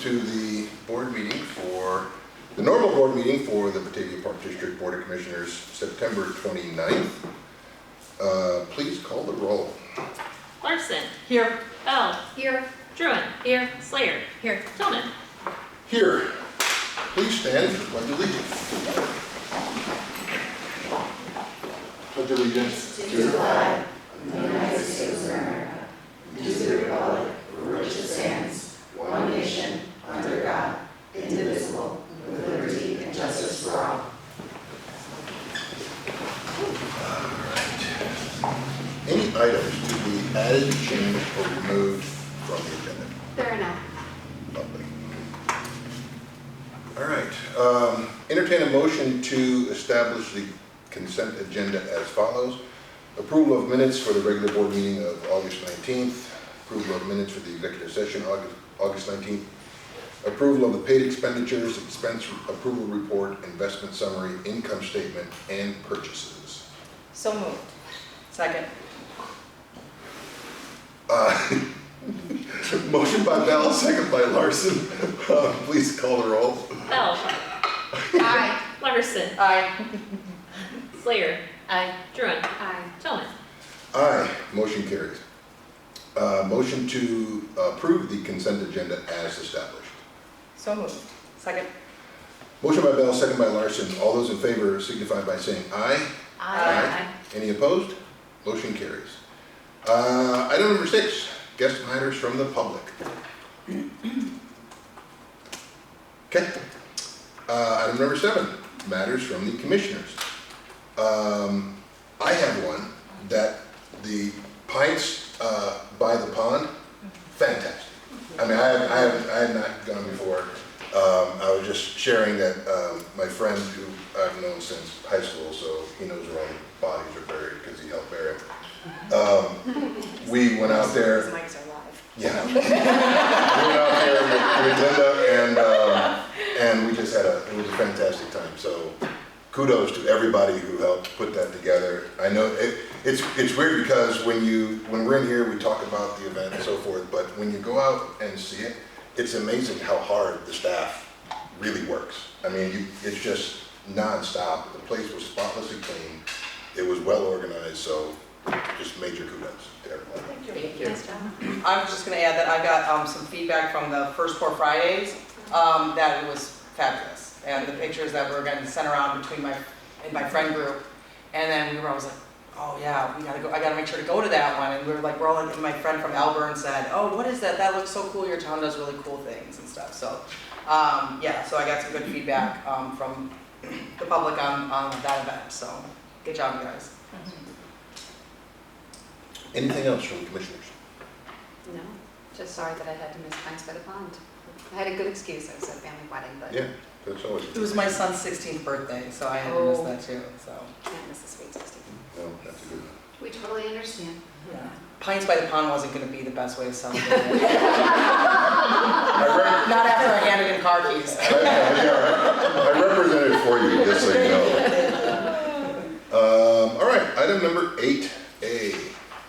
to the board meeting for the normal board meeting for the Batavia Park District Board of Commissioners, September 29th. Please call the roll. Larson. Here. Bell. Here. Druin. Here. Slayer. Here. Tillman. Here. Please stand for pledge allegiance. Pledge allegiance to the flag of the United States of America, and to the republic for which it stands, one nation, under God, indivisible, with liberty and justice for all. Any items to be added, changed, or removed from the agenda? There are none. Lovely. All right. Entertain a motion to establish the consent agenda as follows. Approval of minutes for the regular board meeting of August 19th. Approval of minutes for the executive session August 19th. Approval of the paid expenditures, expense approval report, investment summary, income statement, and purchases. So moved. Second. Motion by Bell, second by Larson. Please call the roll. Bell. Aye. Larson. Aye. Slayer. Aye. Druin. Aye. Tillman. Aye. Motion carries. Motion to approve the consent agenda as established. So moved. Second. Motion by Bell, second by Larson. All those in favor signify by saying aye. Aye. Any opposed? Motion carries. Item number 6, guest matters from the public. Okay. Item number 7, matters from the commissioners. I have one that the pints by the pond, fantastic. I mean, I have not gone before. I was just sharing that my friend who I've known since high school, so he knows where all the bodies are buried because he helped bury them. We went out there. These mics are live. Yeah. We went out there with Linda and we just had it was a fantastic time. So kudos to everybody who helped put that together. I know it's weird because when we're in here, we talk about the event and so forth, but when you go out and see it, it's amazing how hard the staff really works. I mean, it's just nonstop. The place was spotlessly clean. It was well organized, so just major kudos to everyone. Thank you. Nice job. I was just going to add that I got some feedback from the first 4 Fridays that it was fabulous, and the pictures that were getting sent around between my friend group, and then I was like, oh yeah, we gotta go. I gotta make sure to go to that one. And we were like rolling. And my friend from Elburn said, oh, what is that? That looks so cool. Your town does really cool things and stuff. So yeah, so I got some good feedback from the public on that event. So good job, you guys. Anything else from the commissioners? No, just sorry that I had to miss Pints by the Pond. I had a good excuse, I was at a family wedding, but Yeah, that's always. It was my son's 16th birthday, so I had to miss that too. So can't miss the sweet 16. No, that's a good one. We totally understand. yeah. Pints by the Pond wasn't going to be the best way to celebrate it. Not after I handed in car keys. I represented for you, just so you know. All right, item number 8A.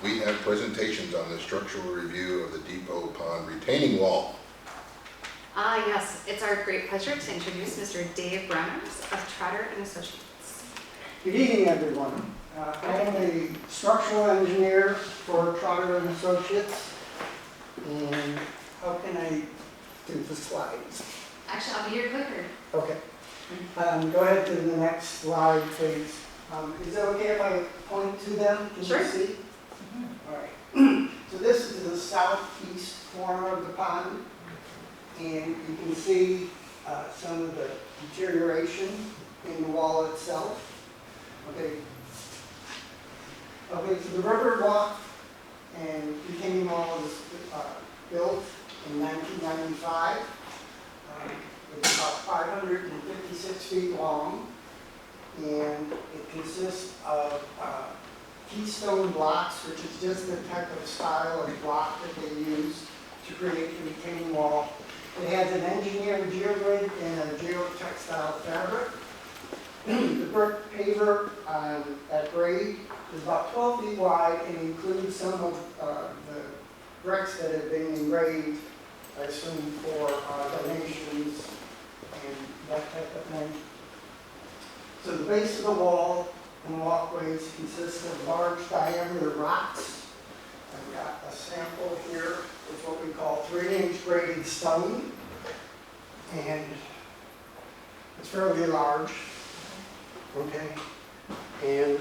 We have presentations on the structural review of the Depot Pond retaining wall. Yes, it's our great pleasure to introduce Mr. Dave Brenners of Trotter and Associates. Good evening, everyone. I am a structural engineer for Trotter and Associates. And how can I do the slides? Actually, I'll be your clicker. Okay. Go ahead to the next slide, please. Is it okay if I point to them? Can Sure. you see? All right. So this is the southeast corner of the pond. And you can see some of the deterioration in the wall itself. Okay. Okay, so the river walk and retaining wall was built in 1995. It's about 556 feet long, and it consists of keystone blocks, which is just the type of style of block that they use to create the retaining wall. It has an engineered geogrid and a geotextile fabric. The brick paver at grade is about 12 feet wide and includes some of the bricks that have been engraved I assume for donations and that type of thing. So the base of the wall and walkways consist of large diameter rocks. I've got a sample here. It's what we call 3-inch graded stone. And it's fairly large. Okay. And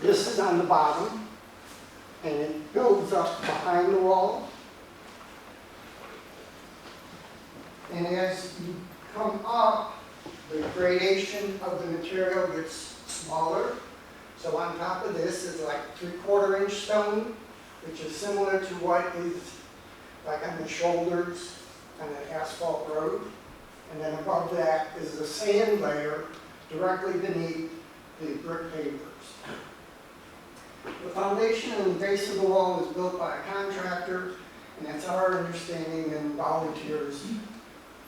this is on the bottom. And it builds up behind the wall. And as you come up, the gradation of the material gets smaller. So on top of this is like 3/4 inch stone, which is similar to what is like on the shoulders on an asphalt road. And then above that is the sand layer directly beneath the brick pavers. The foundation and the base of the wall was built by a contractor, and that's our understanding, and volunteers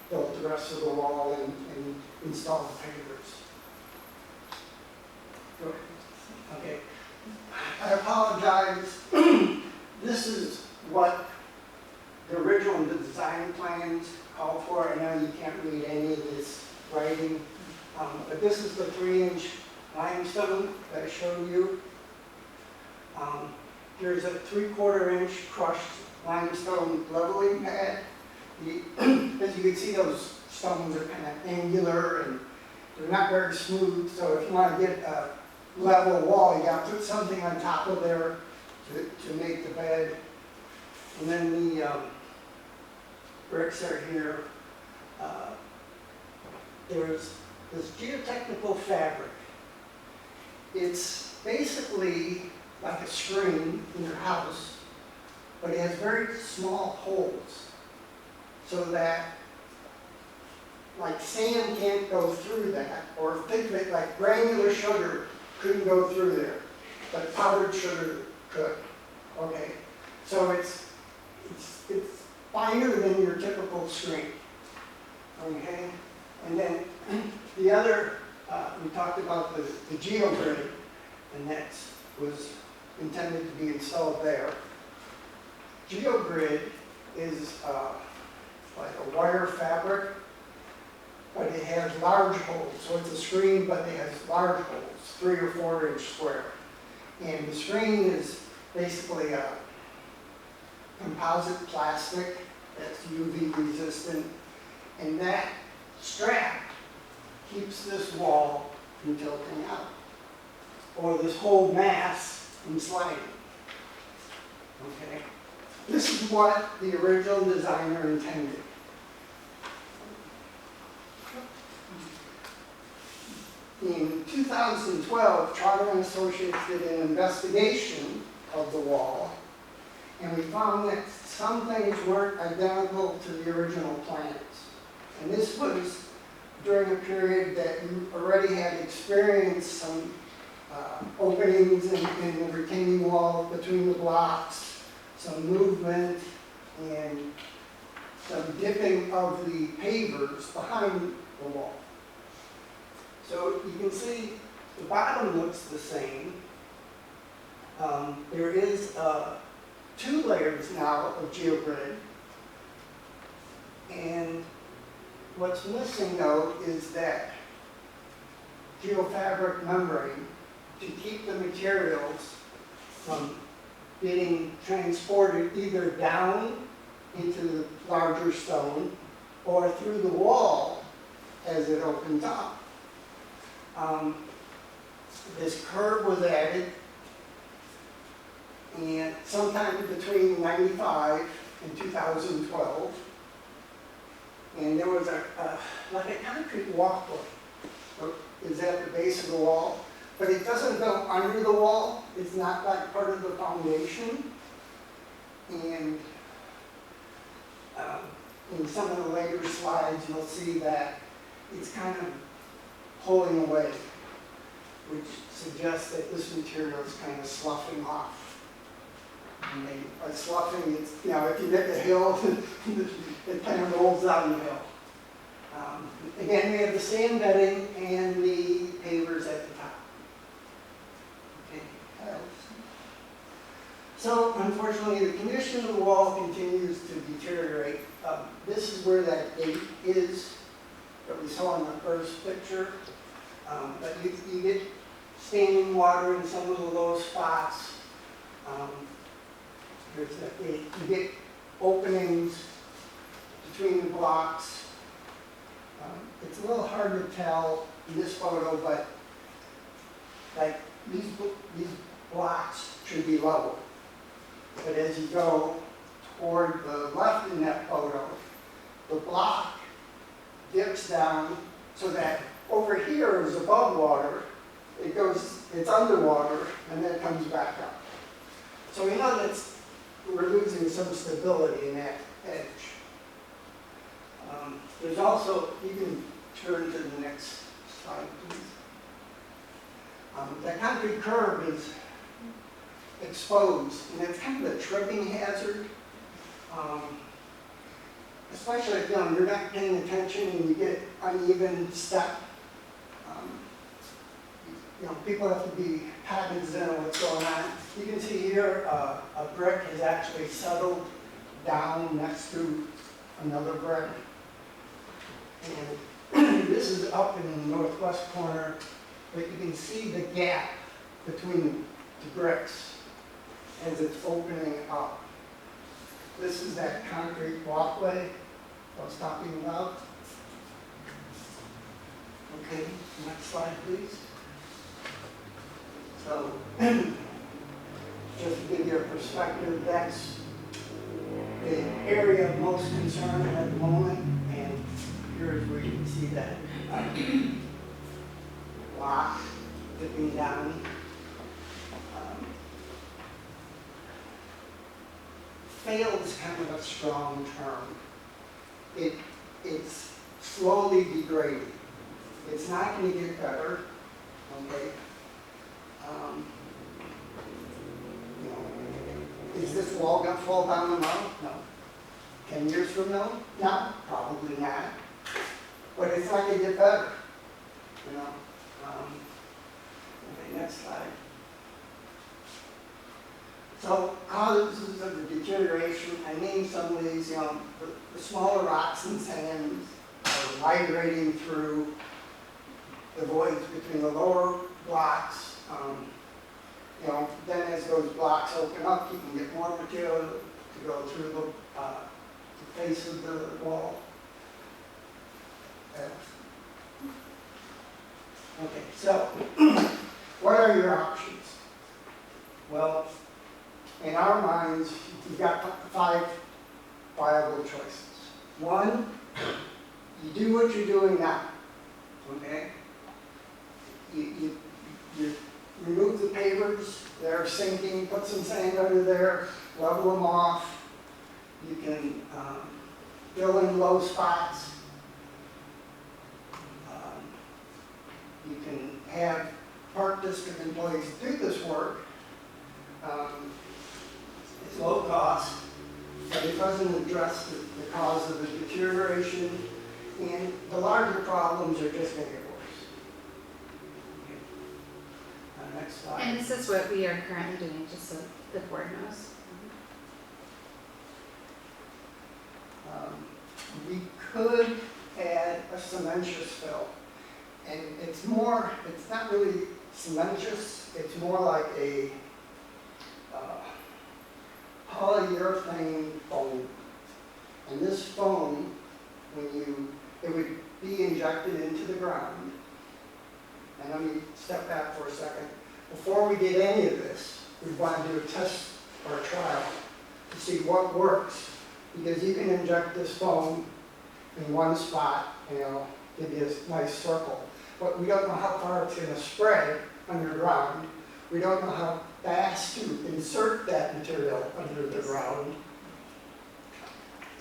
built the rest of the wall and installed the pavers. Go ahead. Okay. I apologize. This is what the original design plans called for. I know you can't read any of this writing, but this is the 3-inch limestone that I showed you. There's a 3/4 inch crushed limestone leveling pad. As you can see, those stones are kind of angular and they're not very smooth. So if you want to get a level wall, you got to put something on top of there to make the bed. And then the bricks are here. There's this geotechnical fabric. It's basically like a screen in your house, but it has very small holes so that like sand can't go through that, or thick, like granular sugar couldn't go through there, but powdered sugar could. Okay, so it's finer than your typical screen. Okay, and then the other, we talked about the geogrid, and that was intended to be installed there. Geogrid is like a wire fabric, but it has large holes. So it's a screen, but it has large holes, 3 or 4 inch square. And the screen is basically a composite plastic that's UV resistant, and that strap keeps this wall from tilting out, or this whole mass from sliding. Okay, this is what the original designer intended. In 2012, Trotter and Associates did an investigation of the wall, and we found that some things weren't identical to the original plans. And this was during a period that you already had experienced some openings in the retaining wall between the blocks, some movement, and some dipping of the pavers behind the wall. So you can see the bottom looks the same. There is 2 layers now of geogrid. And what's missing though is that geofabric membrane to keep the materials from getting transported either down into the larger stone or through the wall as it opens up. This curb was added, and sometime between 95 and 2012, and there was like a concrete walkway is at the base of the wall, but it doesn't go under the wall. It's not like part of the foundation, and in some of the later slides you'll see that it's kind of pulling away, which suggests that this material is kind of sloughing off. And by sloughing, it's, you know, if you hit the hill, it kind of rolls down the hill. Again, we have the sand bedding and the pavers at the top. Okay. So unfortunately, the condition of the wall continues to deteriorate. This is where that gate is that we saw in the first picture. But you get standing water in some of the low spots. There's that gate. You get openings between the blocks. It's a little hard to tell in this photo, but like these blocks should be level. But as you go toward the left in that photo, the block dips down so that over here is above water, it's underwater, and then it comes back up. So we know that we're losing some stability in that edge. There's also, you can turn to the next slide, please. That concrete curb is exposed, and it's kind of a tripping hazard. Especially if you're not paying attention and you get uneven step. People have to be cognizant of what's going on. You can see here a brick has actually settled down next to another brick. And this is up in the northwest corner, but you can see the gap between the bricks as it's opening up. This is that concrete walkway I was talking about. Okay, next slide, please. So, just to give you a perspective, that's the area of most concern at the moment, and here's where you can see that block dipping down. Failed is kind of a strong term. It's slowly degrading. It's not going to get better, okay? Is this wall going to fall down tomorrow? No. 10 years from now? No, probably not. But it's not going to get better, Okay, next slide. So causes of the deterioration, I named some of these, the smaller rocks and sands are migrating through the voids between the lower blocks. Then as those blocks open up, you can get more material to go through the face of the wall. Okay, so what are your options? Well, in our minds, you've got 5 viable choices. 1, you do what you're doing now, okay? You remove the pavers, they're sinking, put some sand under there, level them off. You can fill in low spots. You can have park district employees do this work. It's low cost, but it doesn't address the cause of the deterioration, and the larger problems are just going to get worse. Okay. Next slide. And this is what we are currently doing, just so the board knows. We could add a cementitious fill, and it's not really cementitious, it's more like a polyurethane foam. And this foam, it would be injected into the ground. And let me step back for a second. Before we did any of this, we want to do a test or a trial to see what works. Because you can inject this foam in one spot, give you a nice circle. But we don't know how far it's going to spread underground. We don't know how fast to insert that material under the ground.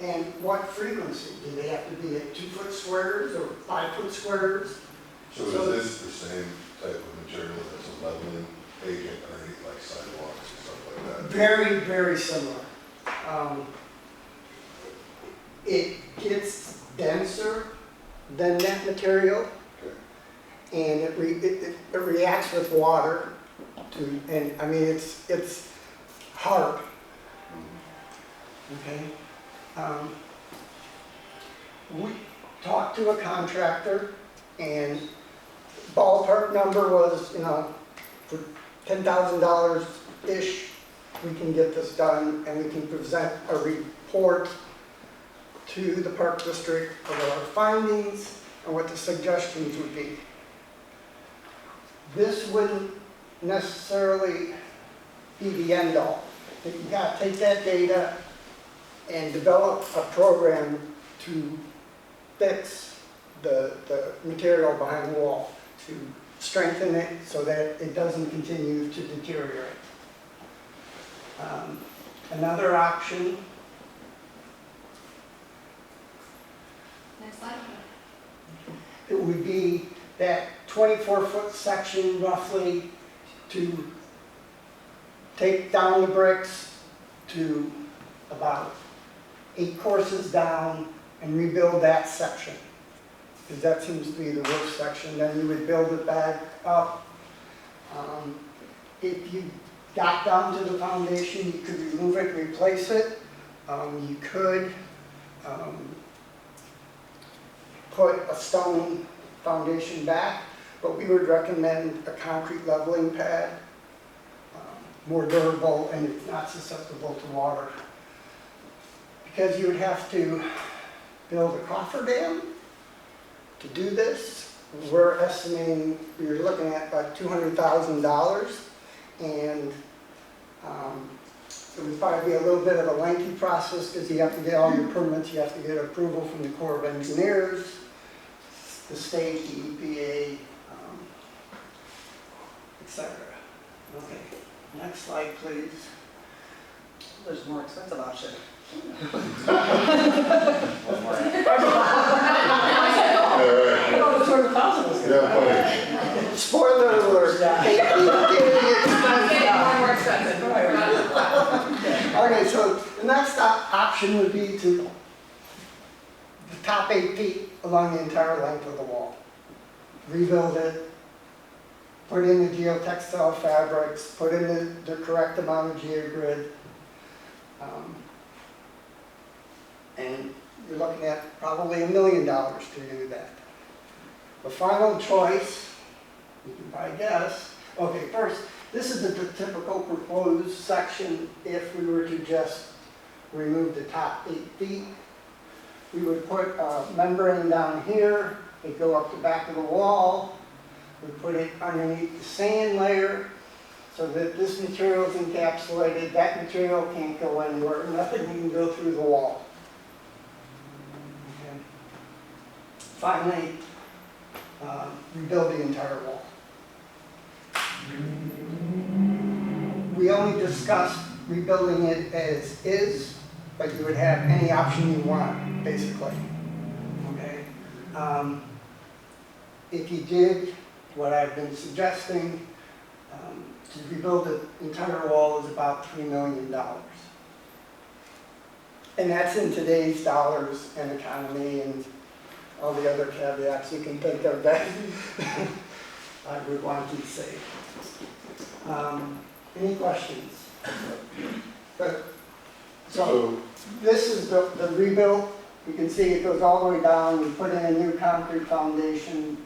And what frequency? Do they have to be at 2-foot squares or 5-foot squares? So is this the same type of material that's a leveling agent underneath like sidewalks and stuff like that? Very, very similar. It gets denser than that material, and it reacts with water. It's park. Okay? We talked to a contractor, and ballpark number was, for $10,000-ish, we can get this done, and we can present a report to the Park District of our findings and what the suggestions would be. This wouldn't necessarily be the end all. You gotta take that data and develop a program to fix the material behind the wall, to strengthen it so that it doesn't continue to deteriorate. Another option, Next slide. it would be that 24-foot section roughly, to take down the bricks to about 8 courses down and rebuild that section, because that seems to be the worst section. Then you would build it back up. If you got down to the foundation, you could remove it, replace it. You could put a stone foundation back, but we would recommend a concrete leveling pad, more durable and it's not susceptible to water. Because you would have to build a cofferdam to do this. We're estimating, you're looking at about $200,000, and it would probably be a little bit of a lengthy process because you have to get all your permits, you have to get approval from the Corps of Engineers, the state, the EPA, etc. Okay, next slide, please. There's more expensive option. Spoiler alert. Okay, so the next option would be to the top 8 feet along the entire length of the wall. Rebuild it, put in the geotextile fabrics, put in the correct amount of geogrid. And you're looking at probably $1 million to do that. The final choice, you can probably guess. Okay, first, this is the typical proposed section if we were to just remove the top 8 feet. We would put a membrane down here, it'd go up the back of the wall. We put it underneath the sand layer so that this material is encapsulated. That material can't go anywhere, nothing can go through the wall. Okay. Finally, rebuild the entire wall. We only discussed rebuilding it as is, but you would have any option you want, basically. Okay. If you did what I've been suggesting, to rebuild the entire wall is about $3 million. And that's in today's dollars and economy and all the other caveats you can think of that I would want to say. Any questions? But, so this is the rebuild. You can see it goes all the way down. We put in a new concrete foundation,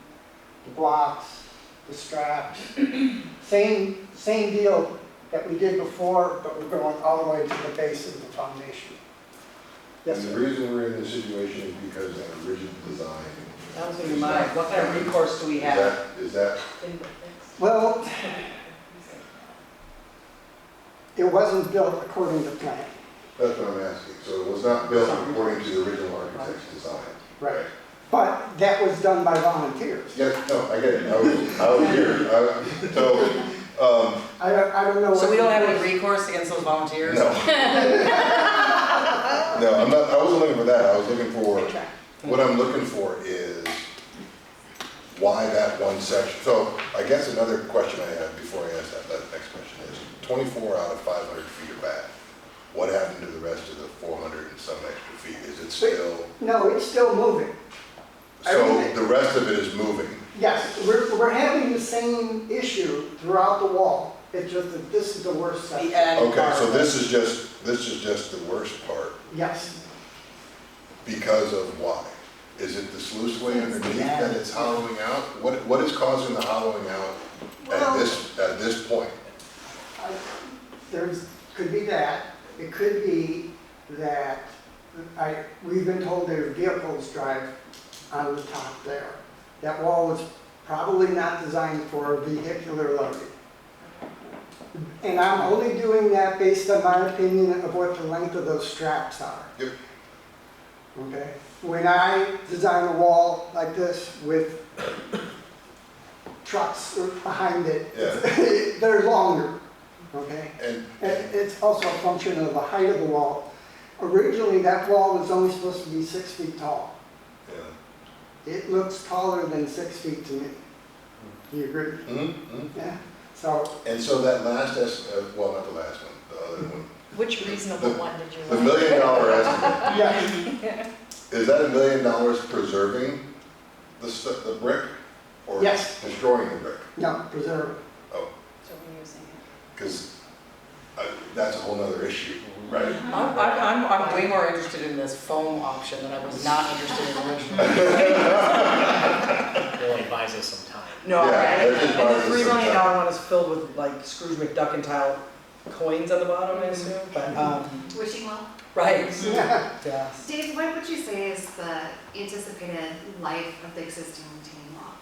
the blocks, the straps. Same deal that we did before, but we're going all the way to the base of the foundation. Yes, And the sir. reason we're in this situation is because of that rigid design. That was gonna be mine. What kind of recourse do we have? Is that, Well, it wasn't built according to plan. that's what I'm asking. So it was not built according to the original architect's design. Right. But that was done by volunteers. Yes, no, I get it. I was here. I don't know. So we don't have any recourse against those volunteers? No. No, I wasn't looking for that. I was looking for, what I'm looking for is why that one section. So I guess another question I had before I ask that next question is, 24 out of 500 feet are bad. What happened to the rest of the 400 and some extra feet? Is it still? No, it's still moving. So the rest of it is moving. Yes, we're having the same issue throughout the wall. it's just that this is the worst section. The end Okay, part. so this is just the worst part, Yes, because of why? Is it the sluice way underneath that it's hollowing out? What is causing the hollowing out Well- at this point? could be that. It could be that we've been told their vehicles drive on the top there. That wall was probably not designed for vehicular loading. And I'm only doing that based on my opinion of what the length of those straps are. Yep. Okay? When I design a wall like this with trucks behind it, they're longer, okay? And It's also a function of the height of the wall. Originally, that wall was only supposed to be 6 feet tall. yeah. It looks taller than 6 feet to me. Do you agree? Yeah. So, And so that last, well, not the last one, the other one, Which reasonable one did you the $1 like? million estimate, yeah, is that $1 million preserving the brick? Or Yes. destroying the brick? no, preserve. Oh, So reusing it. because that's a whole nother issue, right? I'm way more interested in this foam option than I was not interested in originally. It only buys us some time. No, Yeah, and that just the buys us $3 some million time. one is filled with like Scrooge McDuck and tile coins on the bottom, I assume, but, Wishing well. right, Yeah. yes. Dave, what would you say is the anticipated life of the existing retaining wall?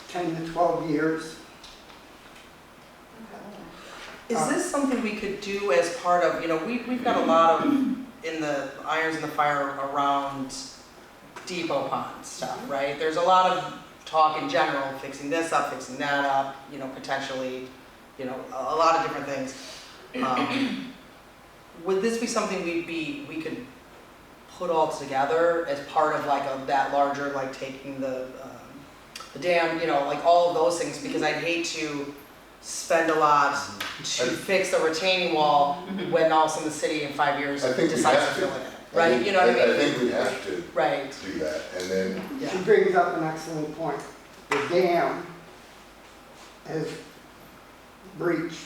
10 to 12 years. Is this something we could do as part of, we've got a lot of, in the irons in the fire around depot pond stuff, right? There's a lot of talk in general, fixing this up, fixing that up, potentially, a lot of different things. Would this be something we could put all together as part of that larger, like taking the dam, like all of those things, because I'd hate to spend a lot to fix the retaining wall when all of a sudden the city in 5 years I think we decides to have to. fill it in, right? You know what I mean? I think we have to Right, do that, and then, yeah. She brings up an excellent point. The dam has breached.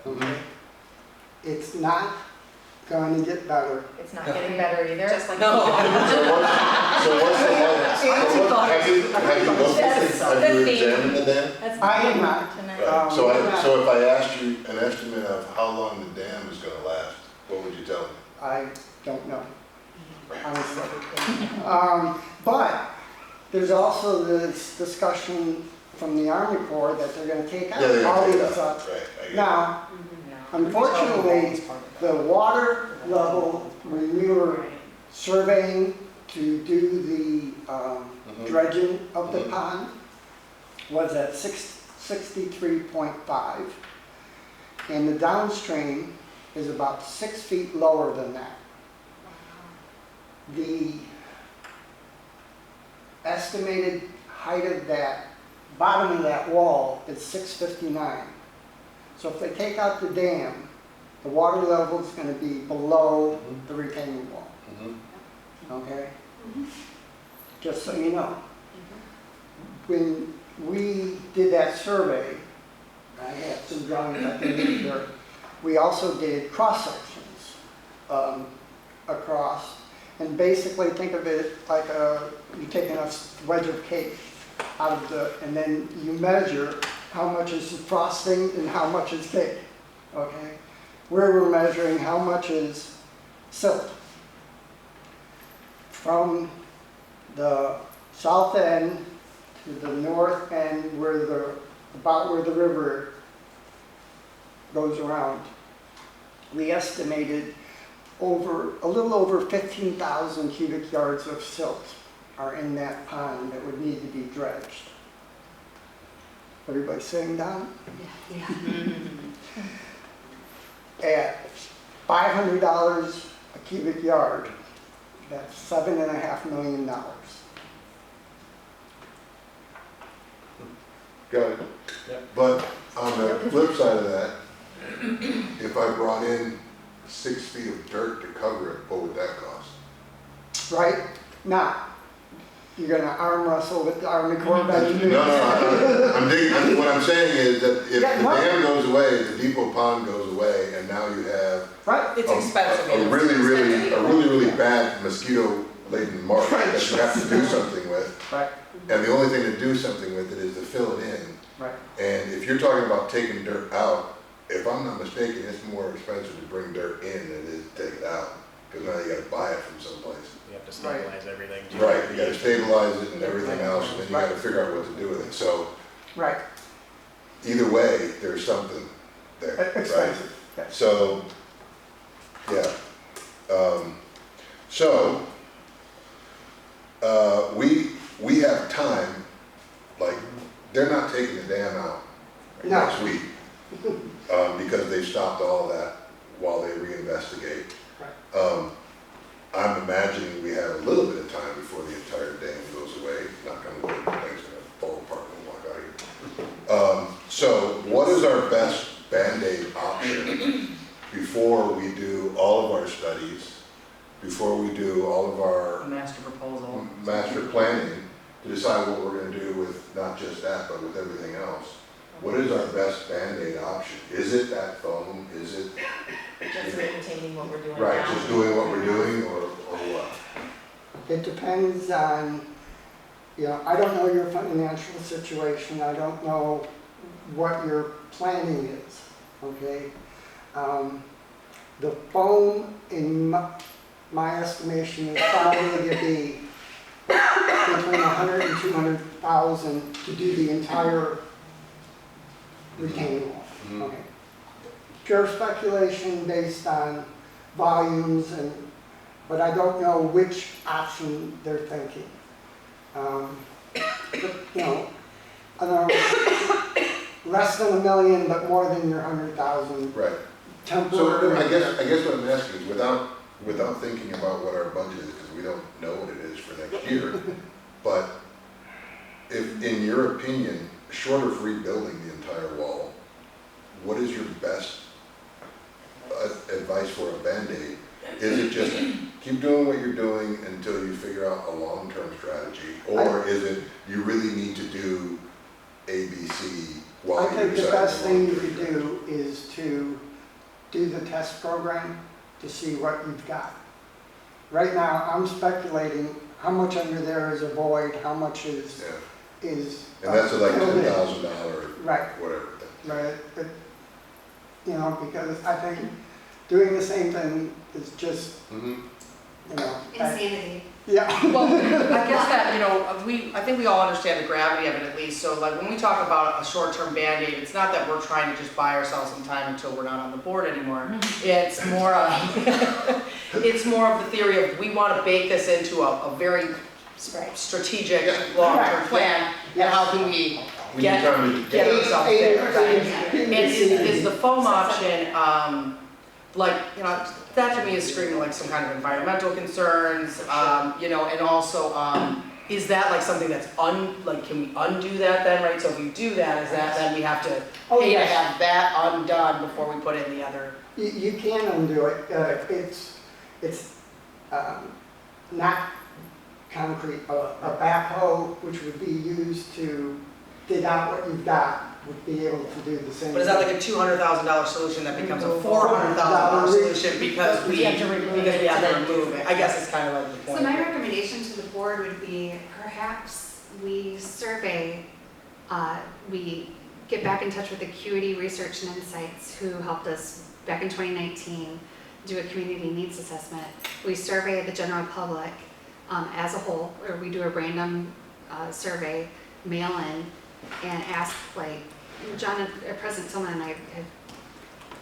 Okay? It's not going to get better. It's not getting better either. Just like. No. so what's the life? Have you looked at it? Yes. Have you The theme. examined the dam? That's I am not. tonight. Right. So if I asked you an estimate of how long the dam is gonna last, what would you tell me? I don't know, honestly. But there's also this discussion from the Army Corps that they're gonna take out Yeah, they're all gonna take these it out, stuff. right, I get it. Now, unfortunately, the water level, when we were surveying to do the dredging of the pond, was at 63.5, and the downstream is about 6 feet lower than that. The estimated height of that, bottom of that wall is 659. So if they take out the dam, the water level is going to be below the retaining wall, okay? Just so you know. When we did that survey, I had some drawings I can leave here, we also did cross-sections across, and basically think of it like you take a wedge of cake out of and then you measure how much is the frosting and how much is cake, okay? Where we're measuring how much is silt. From the south end to the north end about where the river goes around, we estimated a little over 15,000 cubic yards of silt are in that pond that would need to be dredged. Everybody sitting down? Yeah. At $500 a cubic yard, that's $7.5 million. Got it. Yep. But on the flip side of that, if I brought in 6 feet of dirt to cover it, what would that cost? Right? Now, you're gonna arm wrestle with the Army Corps of Engineers. No, I'm digging, what I'm saying is that if the Yeah, what? dam goes away, the depot pond goes away, and now you have Right, It's expensive. a really bad mosquito-laden marsh Right. that you have to do something with. right, And the only thing to do something with it is to fill it in. right. And if you're talking about taking dirt out, if I'm not mistaken, it's more expensive to bring dirt in than it is to take it out. Because now you gotta buy it from someplace. You have to stabilize everything. Right, you gotta stabilize it and everything else, and then you gotta figure out what to do with it. So Right, either way, there's something there, right? expensive, yes. So, yeah. We have time, like, they're not taking the dam out No. next week. Because they stopped all that while they reinvestigate. I'm imagining we have a little bit of time before the entire dam goes away. Not gonna wood, things gonna fall apart and walk out of here. So what is our best Band-Aid option before we do all of our studies, before we do all of our Master proposal. master planning to decide what we're gonna do with not just that, but with everything else? What is our best Band-Aid option? Is it that foam? Is it, Just maintaining what we're doing now. right, just doing what we're doing, or what? It depends on, you know, I don't know your financial situation, I don't know what your planning is, okay? The foam, in my estimation, is probably to be between 100 and 200,000 to do the entire retaining wall, Mhm. okay? Pure speculation based on volumes but I don't know which option they're thinking. But, you know, I don't know, less than $1 million, but more than your 100,000 Right. So temporary. I guess what I'm asking is, without thinking about what our budget is, because we don't know what it is for next year, but if, in your opinion, short of rebuilding the entire wall, what is your best advice for a Band-Aid? Is it just keep doing what you're doing until you figure out a long-term strategy? Or is it you really need to do A, B, C while I you're think the deciding best thing you long-term could do is to do the test program to see what you've got. Right now, I'm speculating how much under there is a void, how much is, Yeah. is. And that's a like filled in. $10,000, Right, whatever. right, but, you know, because I think doing the same thing is just, Mhm. you know. Insanity. Yeah. Well, I guess that, you know, I think we all understand the gravity of it at least, so like when we talk about a short-term Band-Aid, it's not that we're trying to just buy ourselves some time until we're not on the board anymore. It's more it's more of the theory of we want to bake this into a very strategic, long-term Right. plan, and how can we We need time to get ourselves there, right? And And is the foam option, like, you know, that to me is screaming like some kind of environmental concerns, you know, and also, is that like something that's can we undo that then, right? So if we do that, is that then we have to Oh, pay to yes. have that undone before we put in the other? You can undo it. It's not concrete. A backhoe, which would be used to dig out what you've got, would be able to do the same. But is that like a $200,000 solution that becomes a $400,000 solution because we have to remove it? I guess it's kind of like the So point. my recommendation to the board would be perhaps we survey, we get back in touch with Acuity Research and Insights, who helped us back in 2019 do a community needs assessment. We survey the general public as a whole, or we do a random survey, mail in, and ask, like, John, President Tillman and I have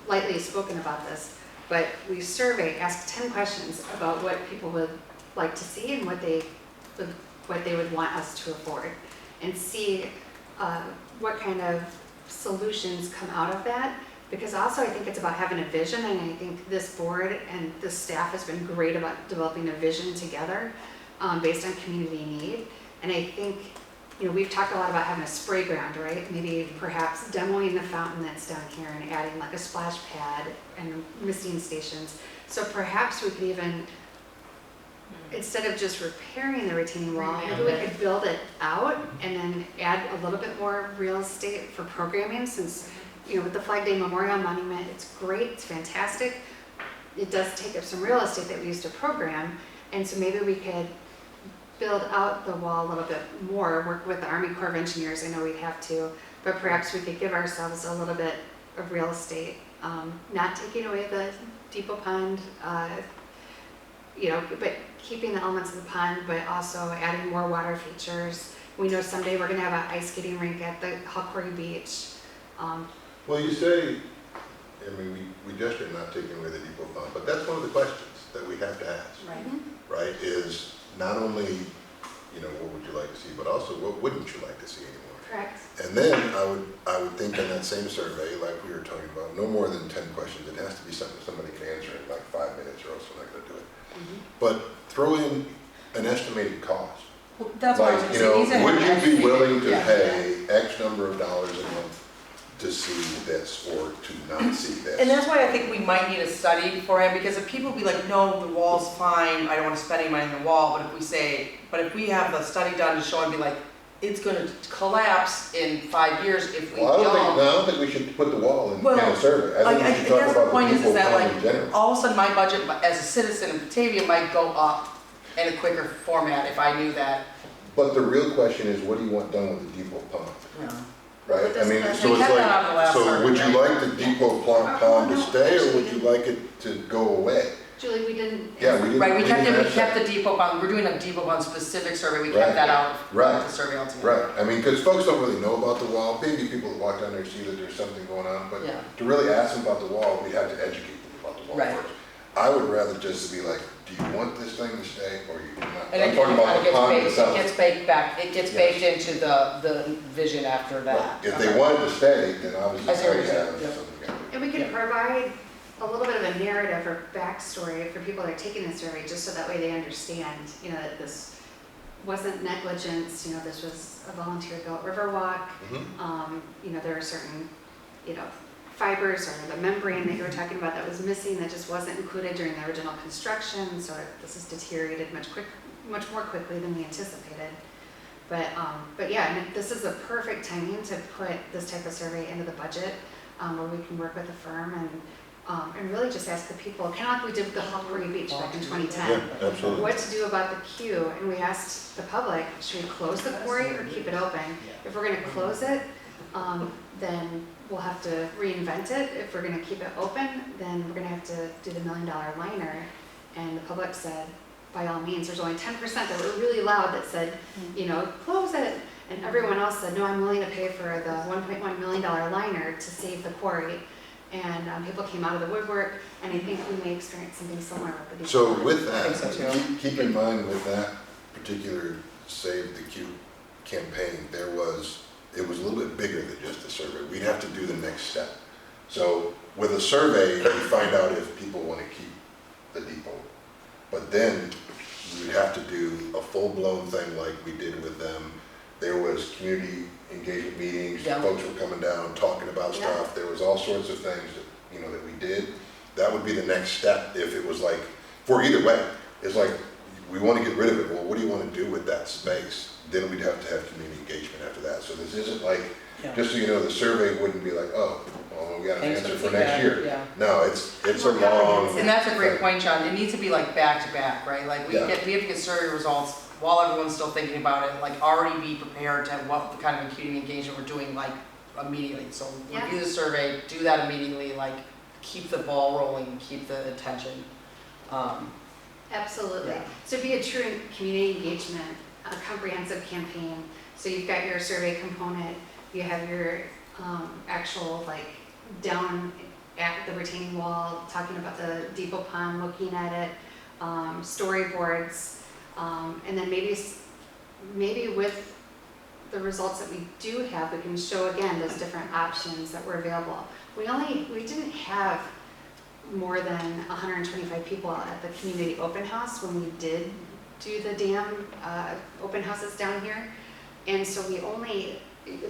lightly spoken about this, but we survey, ask 10 questions about what people would like to see and what they would want us to afford, and see what kind of solutions come out of that. Because also I think it's about having a vision, and I think this board and this staff has been great about developing a vision together based on community need. And I think, you know, we've talked a lot about having a spray ground, right? Maybe perhaps demoing the fountain that's down here and adding like a splash pad and misting stations. So perhaps we could even instead of just repairing the retaining wall, Revamp maybe we it. could build it out and then add a little bit more real estate for programming, since, you know, with the Flag Day Memorial Monument, it's great, it's fantastic. It does take up some real estate that we used to program, and so maybe we could build out the wall a little bit more, work with the Army Corps of Engineers, I know we'd have to, but perhaps we could give ourselves a little bit of real estate, not taking away the depot pond, you know, but keeping the elements of the pond, but also adding more water features. We know someday we're gonna have an ice skating rink at the Huckleberry Beach. Well, you say, I mean, we gesture not taking away the depot pond, but that's one of the questions that we have to ask, Right. right? Is not only, you know, what would you like to see, but also what wouldn't you like to see anymore? Correct. And then I would think in that same survey, like we were talking about, no more than 10 questions. It has to be something somebody can answer in like 5 minutes, or else we're not gonna do it. But throw in an estimated cost. Well, that's what I was Like, gonna you say. know, would you be willing to Yeah. pay X number of dollars a month to see this or to not see this? And that's why I think we might need a study for him, because if people be like, no, the wall's fine, I don't wanna spend any money on the wall, but if we say, but if we have the study done to show and be like, it's gonna collapse in 5 years if we Well, I don't. don't think we should put the wall in Well, a survey. I think we should talk guess the about point the is depot that pond like, in general. all of a sudden my budget as a citizen in Batavia might go up in a quicker format if I knew that. But the real question is, what do you want done with the depot pond? Yeah. Right, I mean, We so it's kept that on the like, last so survey, would you right? like the depot pond to stay, or would you like it to go away? Julie, we didn't. Yeah, we didn't. Right, we kept didn't ask the depot pond, we're doing a depot pond specific survey, we Right. kept that out Right. of the survey altogether. Right, I mean, because folks don't really know about the wall, maybe people that walk down there see that there's something going on, but Yeah. to really ask them about the wall, we have to educate them about the wall Right. first. I would rather just be like, do you want this thing to stay, or you do not? And I'm it talking about the gets pond baked, it itself. gets baked back, it gets Yes. baked into the vision after Right. that. If they wanted to stay, then I obviously see what we you're saying, have yeah. something. And we could provide a little bit of a narrative or backstory for people that are taking the survey, just so that way they understand, you know, that this wasn't negligence, you know, this was a volunteer built river walk. Mhm. You know, there are certain, you know, fibers or the membrane that you were talking about that was missing that just wasn't included during the original construction, so this has deteriorated much more quickly than we anticipated. But yeah, I mean, this is a perfect timing to put this type of survey into the budget, where we can work with the firm and really just ask the people, kind of like we did with the Huckleberry Beach back in 2010. Yeah, absolutely. What to do about the queue, and we asked the public, should we close the quarry or keep it open? If we're gonna close it, then we'll have to reinvent it. If we're gonna keep it open, then we're gonna have to do the $1 million liner. And the public said, by all means, there's only 10% that were really loud that said, you know, close it. And everyone else said, no, I'm willing to pay for the $1.1 million liner to save the quarry. And people came out of the woodwork, and I think we may experience something similar with the depot So pond. with I think so that, too. keep in mind with that particular Save the Queue campaign, it was a little bit bigger than just a survey. We'd have to do the next step. So with a survey, we find out if people want to keep the depot. But then we'd have to do a full-blown thing like we did with them. There was community engagement meetings, Yeah. folks were coming down, talking about Yeah. stuff. There was all sorts of things that, you know, that we did. That would be the next step if it was like, for either way, it's like, we want to get rid of it. Well, what do you want to do with that space? Then we'd have to have community engagement after that. So this isn't like, Yeah. just so you know, the survey wouldn't be like, oh, well, we got an Thanks answer for for next feedback, year. yeah. No, it's a More long. comprehensive. And that's a great point, John, it needs to be like back to back, right? Like we Yeah. have to get survey results while everyone's still thinking about it, like already be prepared to have what kind of community engagement we're doing like immediately. So Yeah. review the survey, do that immediately, like keep the ball rolling, keep the attention. Absolutely. Yeah. So be a true community engagement, a comprehensive campaign. So you've got your survey component, you have your actual like down at the retaining wall, talking about the depot pond, looking at it, storyboards, and then maybe with the results that we do have, we can show again those different options that were available. We didn't have more than 125 people at the community open house when we did do the dam open houses down here. And so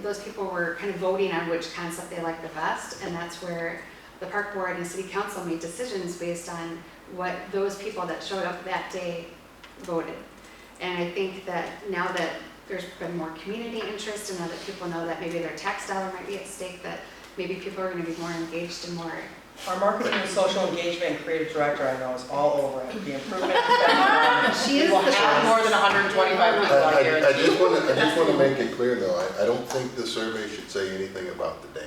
those people were kind of voting on which concept they liked the best, and that's where the park board and city council made decisions based on what those people that showed up that day voted. And I think that now that there's been more community interest and now that people know that maybe their tax dollar might be at stake, that maybe people are going to be more engaged and more. Our marketing and social engagement and creative director I know is all over it. The improvement She is will the have best. more than 125 people out here. I just want to make it clear though, I don't think the survey should say anything about the dam.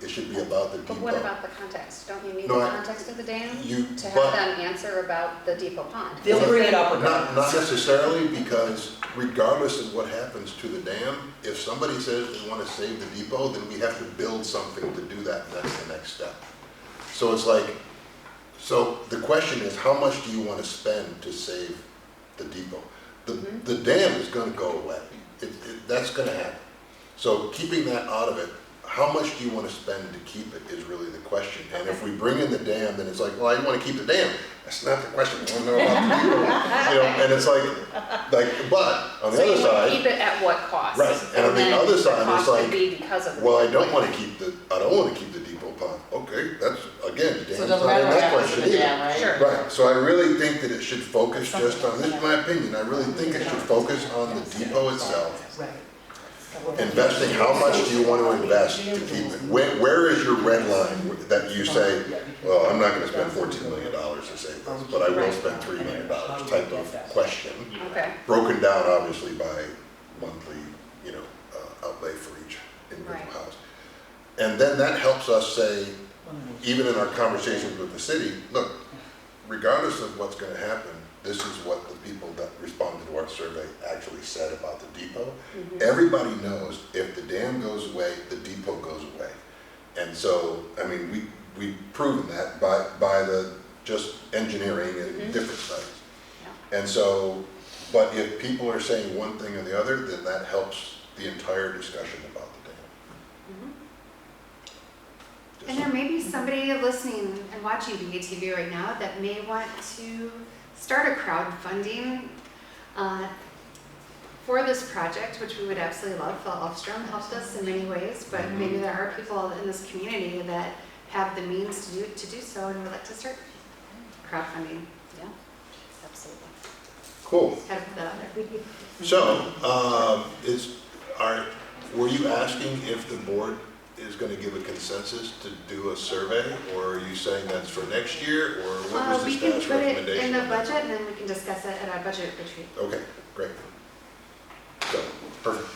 It should be about the depot. But what about the context? Don't you need No, the I- context of the dam You, to have but them answer about the depot pond? They'll bring it up not regardless. necessarily, because regardless of what happens to the dam, if somebody says they want to save the depot, then we have to build something to do that, and that's the next step. So it's like, so the question is, how much do you want to spend to save the depot? The dam is going to go away. That's going to happen. So keeping that out of it, how much do you want to spend to keep it is really the question. And if we bring in the dam, then it's like, well, I want to keep the dam. That's not the question. I want to know about the depot. You know, and it's like, but on the So other you would side, keep it at what cost? Right, and on the then other side, the it's cost would like, be because of the well, I depot. don't want to keep I don't want to keep the depot pond. Okay, that's, again, the So dam's it doesn't not matter in what that happens to question the either. dam, right? Sure. Right, so I really think that it should focus just on, this is my opinion, I really think it should focus on the depot itself. Right. Investing, how much do you want to invest to keep it? Where is your red line that you say, well, I'm not going to spend $14 million to save this, but I will spend $3 million type of question, Okay, broken down obviously by monthly, you know, outlay for each individual Right. house. And then that helps us say, even in our conversations with the city, look, regardless of what's going to happen, this is what the people that responded to our survey actually said about the depot. Everybody knows if the dam goes away, the depot goes away. And so, I mean, we've proven that by the just engineering and different studies. And so, but if people are saying one thing or the other, then that helps the entire discussion about the dam. And there may be somebody listening and watching BATV right now that may want to start a crowdfunding for this project, which we would absolutely love. Phil Elfstrom helped us in many ways, but maybe there are people in this community that have the means to do so and would like to start crowdfunding. yeah, absolutely. Cool. Had to put that out there. So, were you asking if the board is going to give a consensus to do a survey, or are you saying that's for next year, or what was the We can status put it recommendation? in the on that? budget and then we can discuss it at our budget retreat. Okay, great. So, perfect.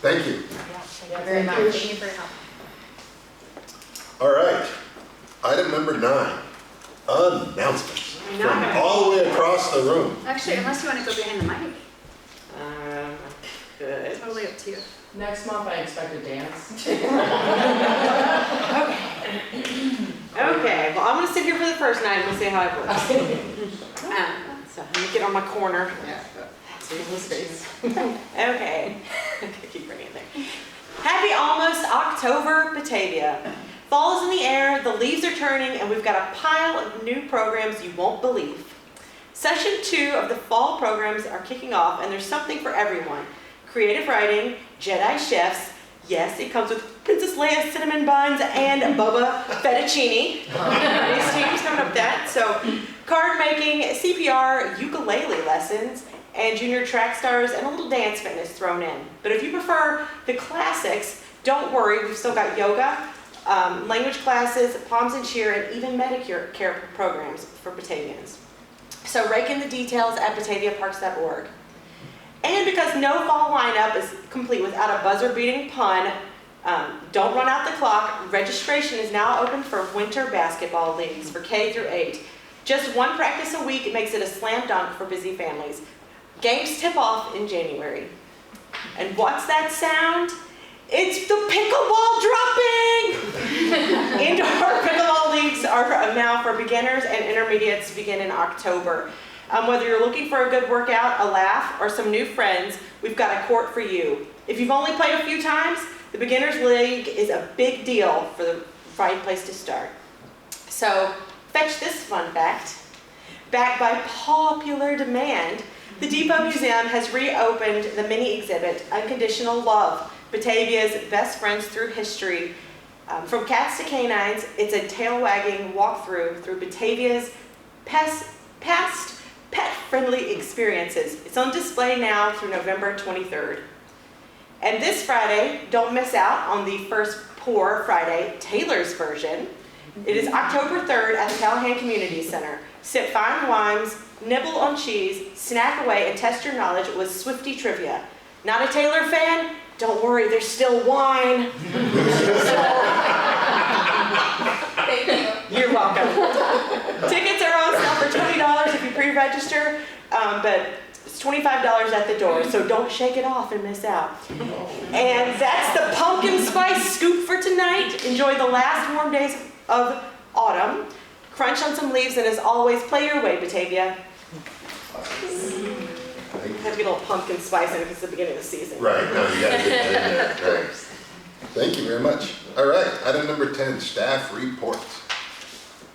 Thank you. Yeah, thank Yeah, you very thank much. you. Thank you for your help. All right, item number 9, announcements from all the way across the room. Actually, unless you want to go behind the mic, Good. totally up to you. Next month, I expect a dance. Okay, well, I'm gonna sit here for the first night and we'll see how it works. So let me get on my corner. Yeah. Space. Okay. Keep bringing it there. Happy almost October, Batavia. Fall is in the air, the leaves are turning, and we've got a pile of new programs you won't believe. Session 2 of the fall programs are kicking off, and there's something for everyone. Creative writing, Jedi chefs, yes, it comes with Princess Leia cinnamon buns and Boba fettuccine. These teams coming up with that. So, card making, CPR, ukulele lessons, and junior track stars, and a little dance fitness thrown in. But if you prefer the classics, don't worry, we've still got yoga, language classes, palms and cheer, and even Medicare care programs for Batavians. So rake in the details at bataviaparks.org. And because no fall lineup is complete without a buzzer-beating pun, don't run out the clock. Registration is now open for winter basketball leagues for K through 8. Just one practice a week makes it a slam dunk for busy families. Games tip off in January. And what's that sound? It's the pickleball dropping! Indoor pickleball leagues are now for beginners and intermediates to begin in October. Whether you're looking for a good workout, a laugh, or some new friends, we've got a court for you. If you've only played a few times, the Beginners League is a big deal for the right place to start. So, fetch this fun fact. Backed by popular demand, the Depot Museum has reopened the mini exhibit, Unconditional Love, Batavia's Best Friends Through History. From cats to canines, it's a tail-wagging walkthrough through Batavia's past, pet-friendly experiences. It's on display now through November 23rd. And this Friday, don't miss out on the first Pour Friday, Taylor's version. It is October 3rd at the Callahan Community Center. Sip fine wines, nibble on cheese, snack away, and test your knowledge with Swifty Trivia. Not a Taylor fan? Don't worry, there's still wine. Thank you. You're welcome. Tickets are on sale for $20 if you pre-register, but it's $25 at the door, so don't shake it off and miss out. And that's the pumpkin spice scoop for tonight. Enjoy the last warm days of autumn. Crunch on some leaves, and as always, play your way, Batavia. Have to get a little pumpkin spice in it because it's the beginning of the season. Right, no, you gotta get that in there, right. Thank you very much. All right, item number 10, staff reports.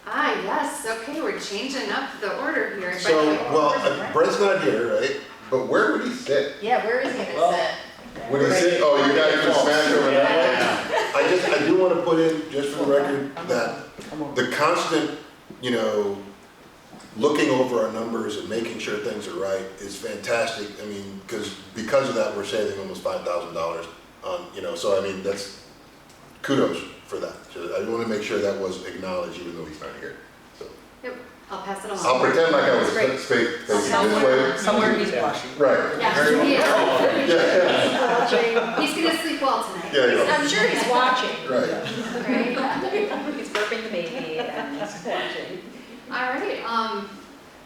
Yes, okay, we're changing up the order here. So, well, Brent's not here, right? But where would he sit? Yeah, where is he gonna sit? Would he sit, oh, you guys can smash over that way? I do want to put in, just for the record, that the constant, looking over our numbers and making sure things are right is fantastic. I mean, because of that, we're saving almost $5,000 on, so I mean, that's kudos for that. So I want to make sure that was acknowledged even though he's not here. So Yep, I'll pass it on. I'll pretend like I was Great. facing this way. Somewhere he's blushing. Right. Yeah, Yeah. he's gonna sleep well tonight. Yeah, yeah. I'm sure he's watching. Right. Right? He's burping the baby and he's watching. All right,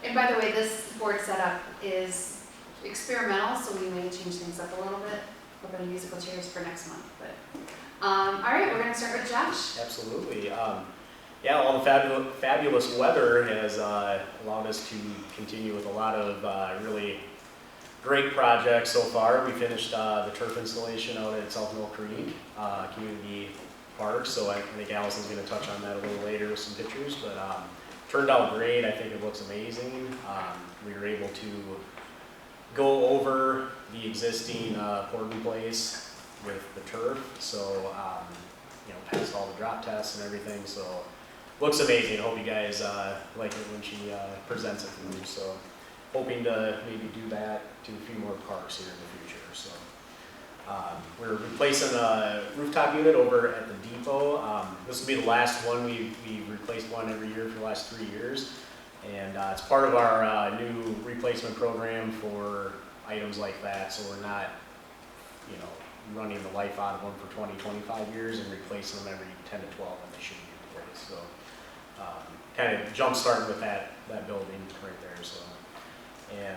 and by the way, this board setup is experimental, so we may change things up a little bit. We're gonna musical chairs for next month, but, all right, we're gonna start with Josh. Absolutely. Yeah, all the fabulous weather has allowed us to continue with a lot of really great projects so far. We finished the turf installation out at South Mill Creek Community Park, so I think Allison's going to touch on that a little later with some pictures, but turned out great. I think it looks amazing. We were able to go over the existing port in place with the turf, so passed all the drop tests and everything, so looks amazing. I hope you guys like it when she presents it to you. So hoping to maybe do that to a few more parks here in the future. So we're replacing a rooftop unit over at the depot. This will be the last one. We replaced one every year for the last 3 years. And it's part of our new replacement program for items like that. So we're not, running the life out of them for 20, 25 years and replacing them every 10 to 12 when they should be replaced. So kind of jump starting with that building right there. So, and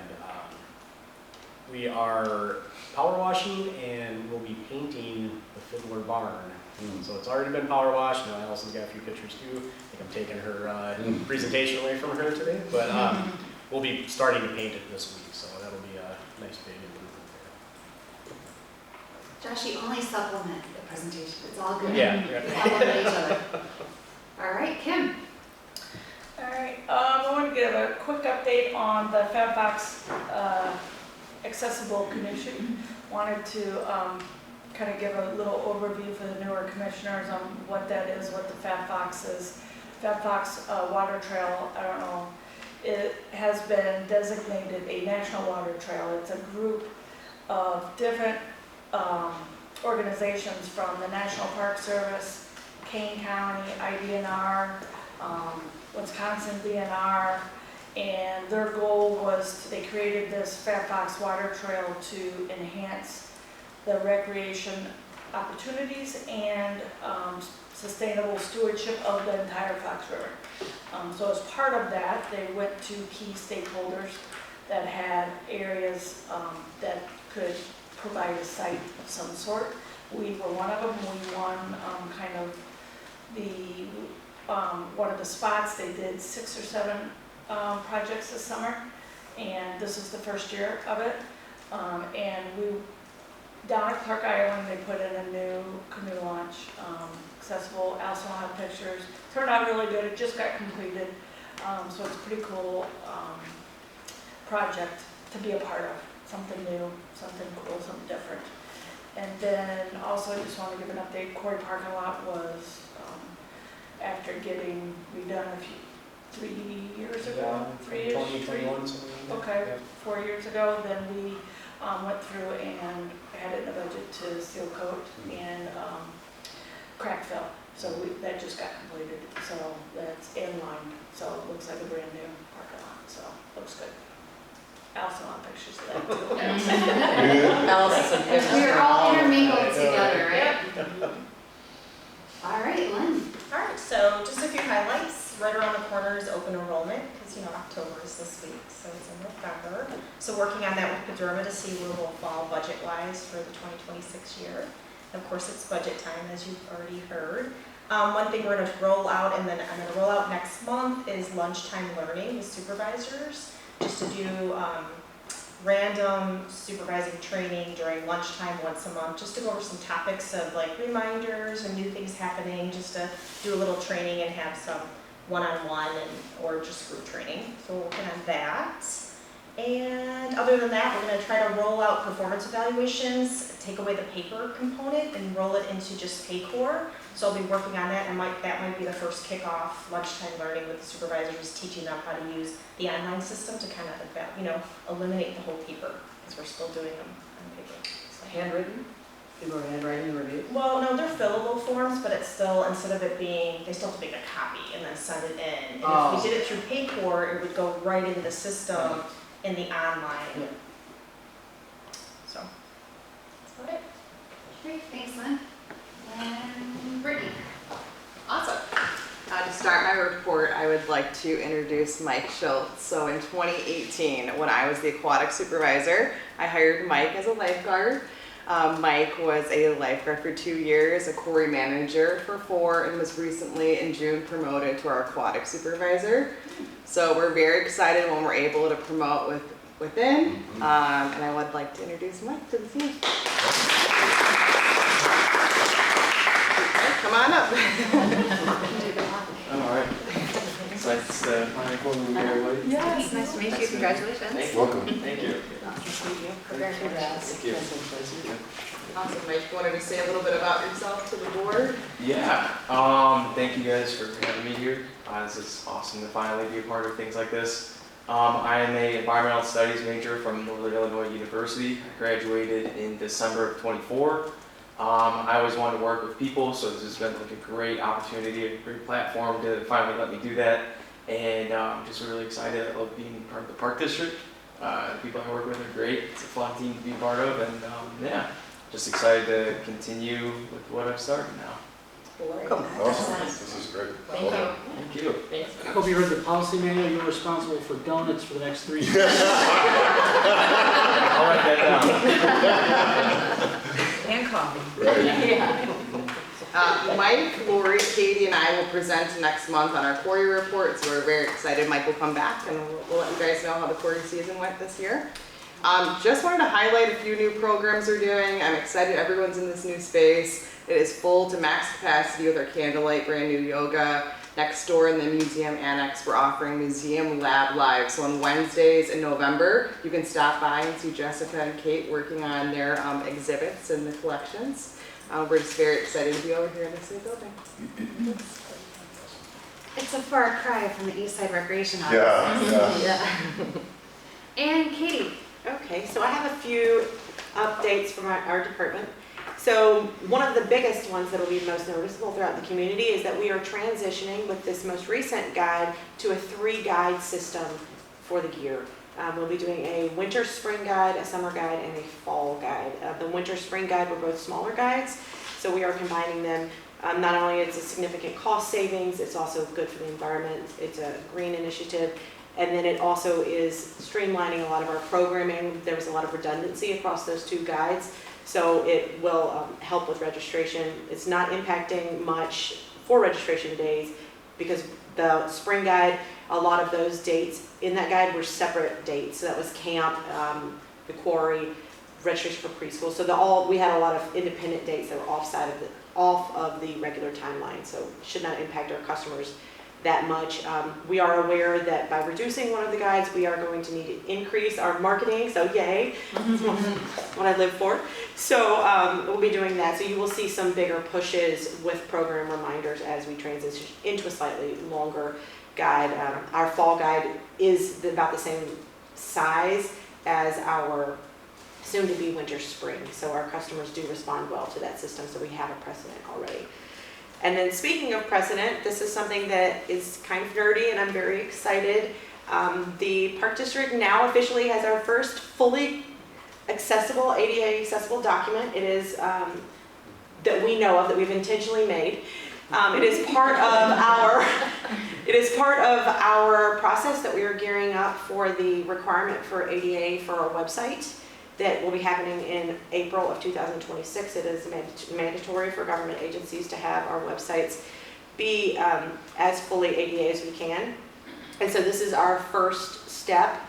we are power washing and we'll be painting the Fiddler Barn. So it's already been power washed. Now Allison's got a few pictures too. I think I'm taking her presentation away from her today, but we'll be starting to paint it this week. So that'll be a nice big improvement there. Josh, you only supplement the presentation. It's all good. Yeah. Supplement each other. All right, Kim. All right, I want to give a quick update on the FabFox accessible commission. Wanted to kind of give a little overview for the newer commissioners on what that is, what the FabFox is. FabFox Water Trail, I don't know, it has been designated a national water trail. It's a group of different organizations from the National Park Service, Kane County, IDNR, Wisconsin DNR, and their goal was they created this FabFox Water Trail to enhance the recreation opportunities and sustainable stewardship of the entire Fox River. So as part of that, they went to key stakeholders that had areas that could provide a site of some sort. We were one of them. We won kind of the one of the spots. They did 6 or 7 projects this summer, and this is the first year of it. And we down at Clark Island, they put in a new canoe launch, accessible. Allison will have pictures. Turned out really good. It just got completed, so it's a pretty cool project to be a part of. Something new, something cool, something different. And then also, I just want to give an update. Quarry Parking Lot was, after getting redone 3 years ago, 3 years, 2021, something. Okay, Yeah. 4 years ago, then we went through and had it in the budget to seal coat and crack fill. So that just got completed, so that's in line, so it looks like a brand new parking lot, so looks good. Allison on pictures of that too. Allison, We are all intermingled together, right? All right, Lynn. All right, so just a few highlights. Right around the corner is open enrollment, because October is this week, so it's in November. So working on that with Padurma to see where we'll fall budget-wise for the 2026 year. Of course, it's budget time, as you've already heard. One thing we're going to roll out, and then I'm going to roll out next month, is lunchtime learning with supervisors, just to do random supervising training during lunchtime once a month, just to go over some topics of like reminders and new things happening, just to do a little training and have some one-on-one or just group training. So we're working on that. And other than that, we're going to try to roll out performance evaluations, take away the paper component and roll it into just Paycor. So I'll be working on that, and that might be the first kickoff lunchtime learning with the supervisors, teaching them how to use the online system to kind of, eliminate the whole paper, because we're still doing them on paper. So. handwritten? People are handwriting the review? Well, no, they're fillable forms, but it's still, instead of it being, they still have to make a copy and then send it in. And if we did it through Paycor, it would go right into the system in the online. Yeah. So, that's about it. Great, thanks, Lynn. And Brittany. Awesome. To start my report, I would like to introduce Mike Schultz. So in 2018, when I was the aquatic supervisor, I hired Mike as a lifeguard. Mike was a lifeguard for 2 years, a quarry manager for 4, and was recently in June promoted to our aquatic supervisor. So we're very excited when we're able to promote within, and I would like to introduce Mike to the team. Come on up. All right. So it's Mike, welcome to everybody. Yes, nice to meet you. Congratulations. Thank you. Welcome. Thank you. Congratulations. Thank you. Awesome, Mike. You wanted to say a little bit about yourself to the board? Yeah. Thank you guys for having me here. This is awesome to finally be a part of things like this. I am an environmental studies major from Northern Illinois University. I graduated in December of 24. I always wanted to work with people, so this has been like a great opportunity, a great platform to finally let me do that. And I'm just really excited. I love being part of the Park District. The people I work with are great. It's a fun team to be part of, and yeah, just excited to continue with what I've started now. Welcome. Awesome, this is great. Thank you. Thank you. I hope you read the policy manual. You're responsible for donuts for the next 3 years. I'll write that down. And coffee. Right. Yeah. Mike, Lori, Katie, and I will present next month on our quarry report, so we're very excited. Mike will come back, and we'll let you guys know how the quarry season went this year. Just wanted to highlight a few new programs we're doing. I'm excited everyone's in this new space. It is full to max capacity with our candlelight brand new yoga. Next door in the museum annex, we're offering Museum Lab Live. So on Wednesdays in November, you can stop by and see Jessica and Kate working on their exhibits and the collections. We're just very excited to be over here in this new building. It's a far cry from the East Side Recreation Office. Yeah. And Katie. Okay, so I have a few updates from our department. So one of the biggest ones that will be most noticeable throughout the community is that we are transitioning with this most recent guide to a 3-guide system for the year. We'll be doing a winter spring guide, a summer guide, and a fall guide. The winter spring guide were both smaller guides, so we are combining them. Not only is it a significant cost savings, it's also good for the environment. It's a green initiative. And then it also is streamlining a lot of our programming. There was a lot of redundancy across those 2 guides. So it will help with registration. It's not impacting much for registration days because the spring guide, a lot of those dates in that guide were separate dates. So that was camp, the quarry, registration for preschool. So we had a lot of independent dates that were off of the regular timeline. So it should not impact our customers that much. We are aware that by reducing one of the guides, we are going to need to increase our marketing, so yay, that's what I live for. So we'll be doing that. So you will see some bigger pushes with program reminders as we transition into a slightly longer guide. Our fall guide is about the size as our soon-to-be winter spring. So our customers do respond well to that system, so we have a precedent already. And then speaking of precedent, this is something that is kind of nerdy and I'm very excited. The Park District now officially has our first fully accessible, ADA accessible document. It is, that we know of, that we've intentionally made. It is part of our process that we are gearing up for the requirement for ADA for our website that will be happening in April of 2026. It is mandatory for government agencies to have our websites be as fully ADA as we can. And so this is our first step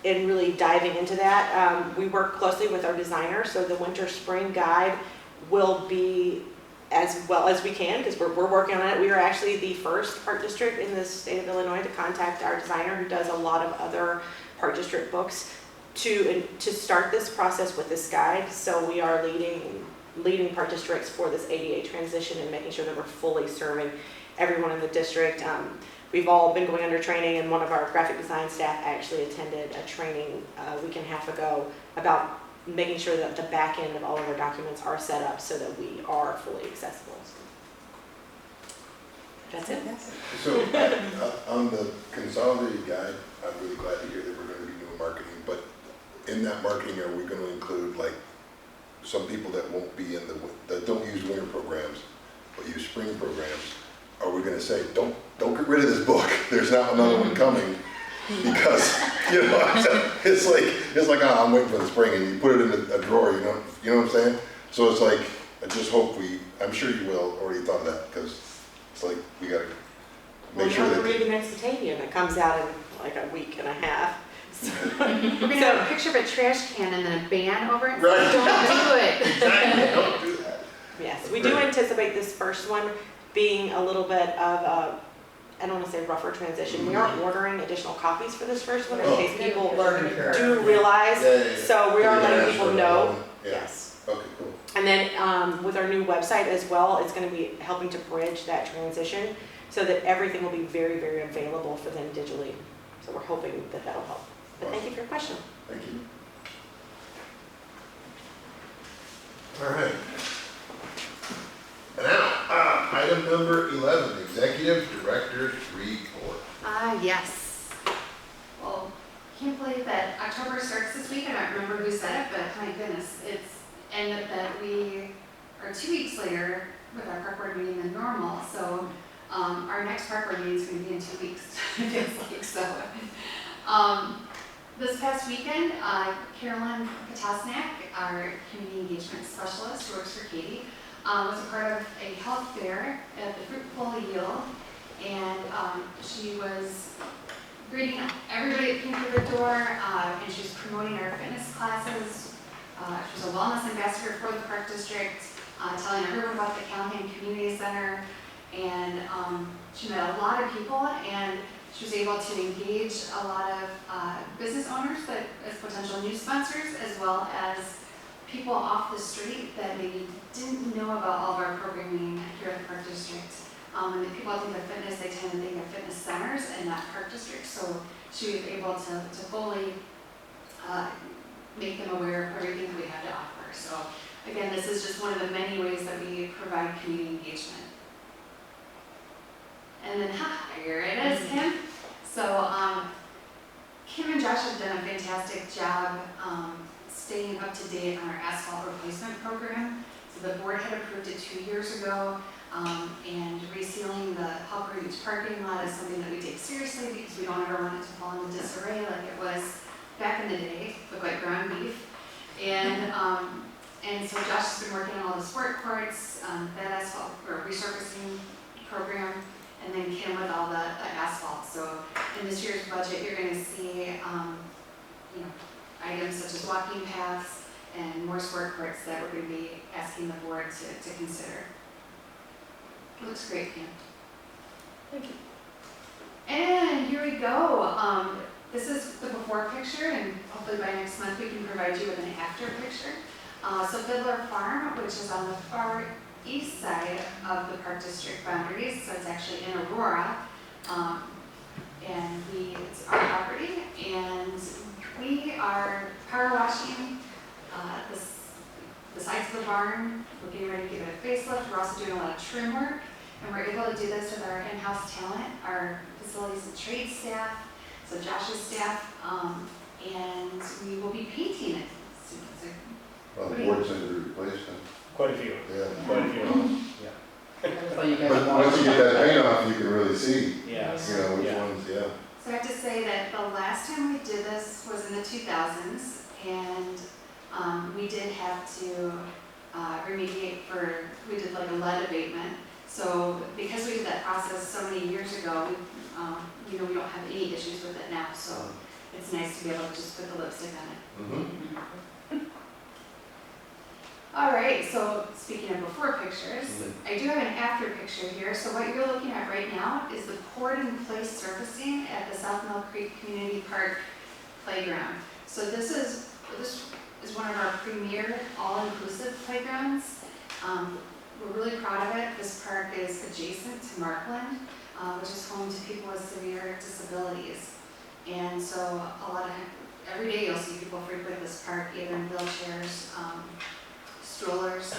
in really diving into that. We work closely with our designer, so the winter spring guide will be as well as we can, because we're working on it. We are actually the first park district in the state of Illinois to contact our designer, who does a lot of other park district books, to start this process with this guide. So we are leading park districts for this ADA transition and making sure that we're fully serving everyone in the district. We've all been going under training, and one of our graphic design staff actually attended a training a week and a half ago about making sure that the back end of all of our documents are set up so that we are fully accessible. That's it. So on the consolidated guide, I'm really glad to hear that we're going to be doing marketing, but in that marketing, are we going to include like some people that won't be in that don't use winter programs, but use spring programs? Are we going to say, don't get rid of this book, there's not another one coming? Because, you know, it's like, oh, I'm waiting for the spring, and you put it in a drawer, you know what I'm saying? So it's like, I just hope I'm sure you will already thought of that, because it's like, we gotta make sure that. We're reading next Batavia, and it comes out in like a week and a half. So, We're gonna have a picture of a trash can and then a ban over it. Right. Don't do it. Exactly, don't do that. Yes, we do anticipate this first one being a little bit of I don't want to say rougher transition. We are ordering additional copies for this first one in case people Learning curve. do realize. Yeah. So we are Yeah, letting people sure. know. Yeah. Yes. Okay, cool. And then with our new website as well, it's going to be helping to bridge that transition so that everything will be very, very available for them digitally. So we're hoping that that'll help. But thank you for your question. Thank you. All right. And now, item number 11, Executive Director's Report. Yes. Well, can't believe that October starts this week. I don't remember who said it, but my goodness, and that we are 2 weeks later with our park board meeting than normal. So our next park board meeting is going to be in 2 weeks. It feels like so. This past weekend, Carolyn Potasnak, our community engagement specialist who works for Katie, was a part of a health fair at the Fruitful Yield, and she was greeting everybody that came through the door, and she was promoting our fitness classes. She was a wellness ambassador for the Park District, telling everyone about the Callahan Community Center, and she met a lot of people, and she was able to engage a lot of business owners that as potential new sponsors, as well as people off the street that maybe didn't know about all of our programming here at the Park District. When the people think of fitness, they tend to think of fitness centers and not Park District. So she was able to fully make them aware of everything that we have to offer. So again, this is just one of the many ways that we provide community engagement. And then, here it is, Kim. So Kim and Josh have done a fantastic job staying up to date on our asphalt replacement program. So the board had approved it 2 years ago, and resealing the Halker Beach parking lot is something that we take seriously because we don't ever want it to fall into disarray like it was back in the day, look like ground beef. And so Josh has been working on all the sport courts, that asphalt or resurfacing program, and then Kim with all the asphalt. So in this year's budget, you're going to see items such as walking paths and more sport courts that we're going to be asking the board to consider. It looks great, Kim. Thank you. And here we go. This is the before picture, and hopefully by next month we can provide you with an after picture. So Fiddler Farm, which is on the far east side of the Park District boundaries, so it's actually in Aurora, and it's our property, and barn, we're getting ready to give it a facelift. We're also doing a lot of trim work. And we're able to do this with our in-house talent, our facilities and trade staff, so Josh's staff, and we will be painting it soon. Well, the board said to replace them. Quite a few, Yeah. quite a few, yeah. That's why you guys But want- once you get that paint off, you can really see, Yes. you know, which Yeah. ones, yeah. So I have to say that the last time we did this was in the 2000s, and we did have to remediate we did like a lead abatement. So because we did that process so many years ago, we don't have any issues with it now, so it's nice to be able to just put the lipstick on it. Mm-hmm. All right, so speaking of before pictures, I do have an after picture here. So what you're looking at right now is the poured in place surfacing at the South Mill Creek Community Park playground. So this is one of our premier all-inclusive playgrounds. We're really proud of it. This park is adjacent to Markland, which is home to people with severe disabilities. And so every day you'll see people frequent this park, either in wheelchairs, strollers,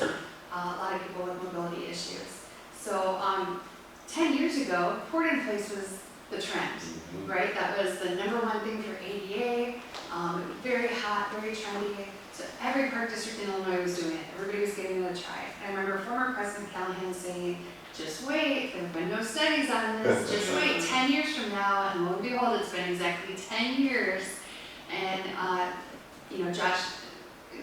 a lot of people with mobility issues. So 10 years ago, poured in place was the trend, right? That was the #1 thing for ADA. Very hot, very trendy. So every park district in Illinois was doing it. Everybody was giving it a try. And I remember former President Callahan saying, just wait, there have been no studies on this, just wait 10 years from now, and lo and behold, it's been exactly 10 years. And, Josh,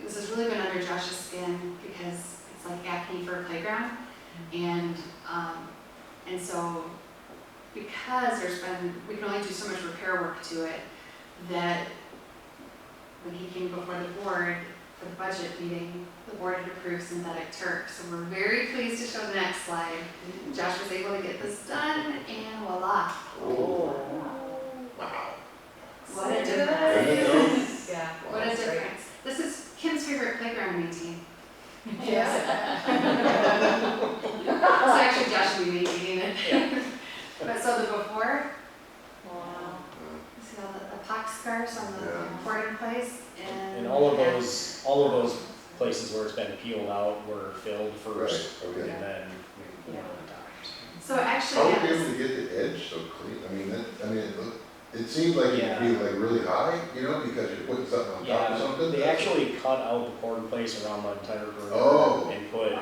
this has really been under Josh's skin because it's like acne for a playground. And so because we can only do so much repair work to it, that when he came before the board for the budget meeting, the board had approved synthetic turf. So we're very pleased to show the next slide. Josh was able to get this done, and voila. Oh, wow. What a difference. Yeah. What a difference. This is Kim's favorite playground meeting. Yeah. So actually Josh will be maintaining it. But so the before, Wow. you see all the pox scars on the poured in place, And all of those places where it's been peeled out were filled first, Right, okay. and then we Yeah. on top. so actually, How would you be yes. able to get the edge so clean? It seemed like it'd be like really high, because you're putting something on top of Yeah, something. they actually cut out the poured in place around the entire perimeter Oh. and put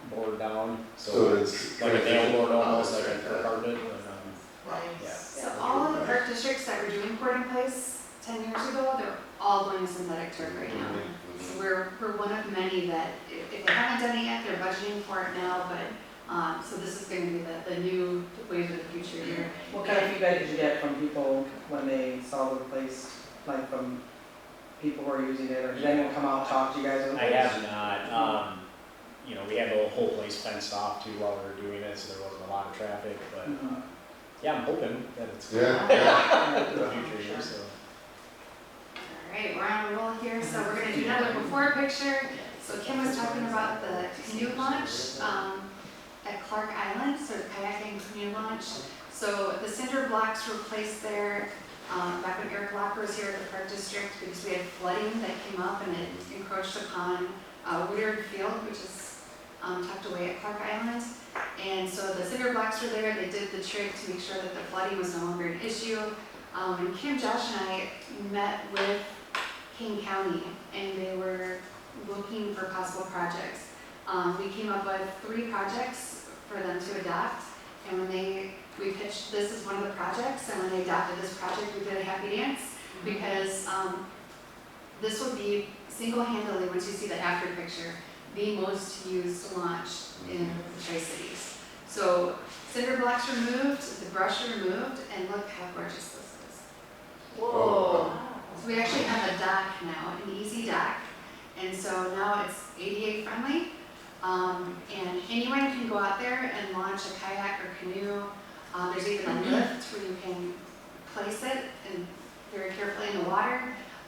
board down, So so it's like a nail board almost, like yeah. a carpet, yeah. So all of the park districts that were doing poured in place 10 years ago, they're all going to synthetic turf right now. So we're one of many that, if they haven't done it yet, they're budgeting for it now, but, so this is gonna be the new wave of the future here. What kind of feedback did you get from people when they saw the replaced, like from people who are using it, or did anyone come out and talk to you guys? I have not, we had the whole place fenced off too while we were doing it, so there wasn't a lot of traffic, but, yeah, I'm hoping that it's Yeah. in the future years, so. All right, we're on a roll here, so we're gonna do another before picture. So Kim was talking about the canoe launch at Clark Island, so the kayaking canoe launch. So the cinder blocks were placed there back when Eric Locker was here at the Park District because we had flooding that came up and it encroached upon Woodard Field, which is tucked away at Clark Island. And so the cinder blocks were there, they did the trick to make sure that the flooding was no longer an issue. And Kim, Josh, and I met with King County, and they were looking for possible projects. We came up with 3 projects for them to adopt, and when we pitched this as one of the projects, and when they adopted this project, we did a happy dance, because this would be single-handedly, once you see the after picture, the most used launch in the Tri-Cities. So cinder blocks removed, the brush removed, and look how gorgeous this is. Whoa. So we actually have a dock now, an easy dock, and so now it's ADA friendly, and anyone can go out there and launch a kayak or canoe. There's even a lift where you can place it and very carefully in the water.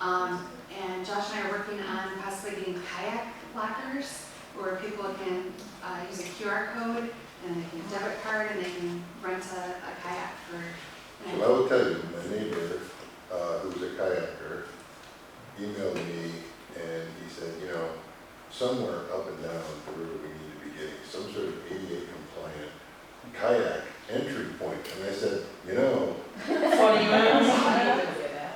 And Josh and I are working on possibly getting kayak lockers where people can use a QR code and they can debit card and they can rent a kayak for. Well, I will tell you, my neighbor, who's a kayaker, emailed me and he said, somewhere up and down the river we need to be getting some sort of ADA compliant kayak entry point. And I said, you know,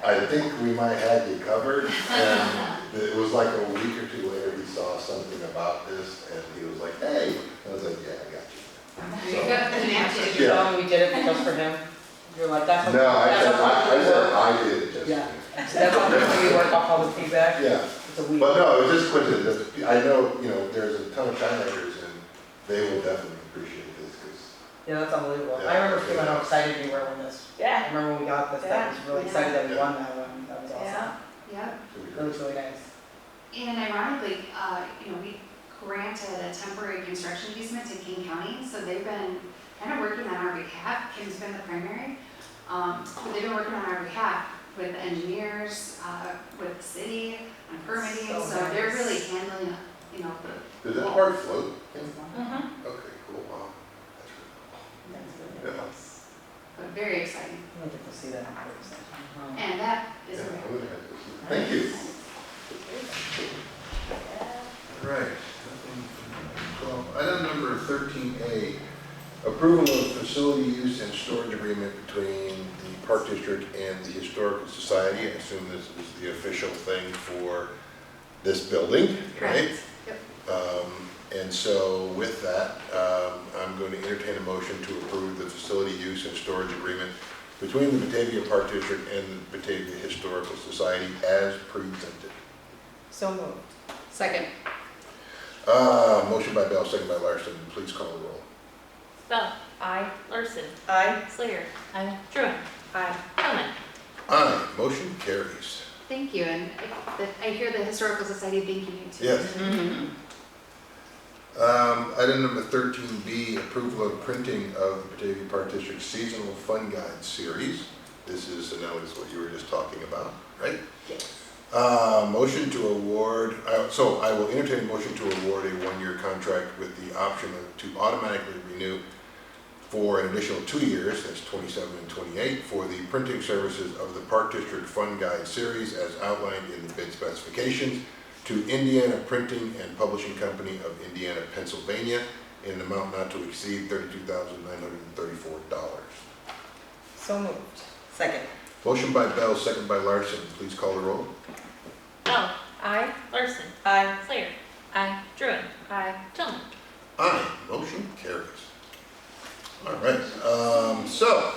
I think we might have you covered. And it was like a week or two later, he saw something about this and he was like, hey. I was like, yeah, I got you. Did you tell him we did it just for him? You're like, that's what. No, I that's said, what we work. I did it just. Yeah. So that's what we work off public feedback? Yeah. It's a week. But no, it was just coincidence. I know, you know, there's a ton of kayakers and they will definitely appreciate this because. Yeah, that's unbelievable. Yeah. I remember feeling how excited we were when this, I Yeah. remember when we got this, that was really excited that we won that one. That was awesome. Yep. That was really nice. And ironically, we granted a temporary construction easement to King County, so they've been kind of working on our behalf. Kim's been the primary, but they've been working on our behalf with the engineers, with the city, on permitting, So so they're nice. really handling, Does that part float? Mm-hmm. Okay, cool, wow. That's Yeah. really nice. but very exciting. I get to see that in person. And that is Yeah, a I'm gonna have to see. Thank you. All right. So, item number 13A, approval of facility use and storage agreement between the Park District and the Historical Society. I assume this is the official thing for this building, right? Yep. And so with that, I'm going to entertain a motion to approve the facility use and storage agreement between the Batavia Park District and the Batavia Historical Society as presented. So moved. Second. Motion by Bell, second by Larson. Please call the roll. Bell. Aye. Larson. Aye. Slayer. Aye. Druin. Aye. Tillman. Aye, motion carries. Thank you, and I hear the Historical Society thanking you too. Yes. Item number 13B, approval of printing of the Batavia Park District Seasonal Fun Guide Series. This is, I know, is what you were just talking about, right? Yes. Motion to award, so I will entertain a motion to award a one-year contract with the option to automatically renew for an additional 2 years, that's 27 and 28, for the printing services of the Park District Fun Guide Series as outlined in the bid specifications to Indiana Printing and Publishing Company of Indiana, Pennsylvania, in an amount not to exceed $32,934. So moved. Second. Motion by Bell, second by Larson. Please call the roll. Bell. Aye. Larson. Aye. Slayer. Aye. Druin. Aye. Tillman. Aye, motion carries. All right, so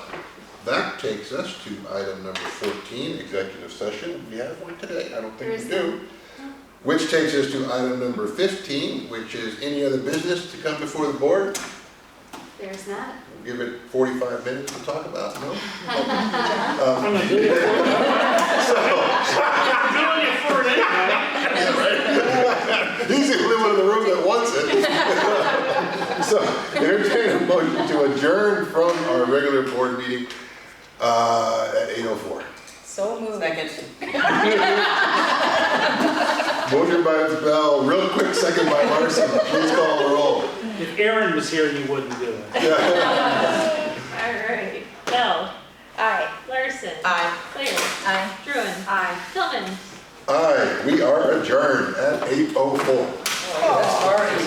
that takes us to item number 14, executive session. We have one today, I don't think we do. Which takes us to item number 15, which is any other business to come before the board. There's not. We'll give it 45 minutes to talk about, no? I'm gonna do it. I'm doing it for it anyway. He's the only one in the room that wants it. So, entertain a motion to adjourn from our regular board meeting at 8:04. So moved. Second. Motion by Bell, real quick, second by Larson. Please call the roll. If Aaron was here, you wouldn't do it. All right. Bell. Aye. Larson. Aye. Slayer. Aye. Druin. Aye. Tillman. Aye, we are adjourned at 8:04. Oh, that's already.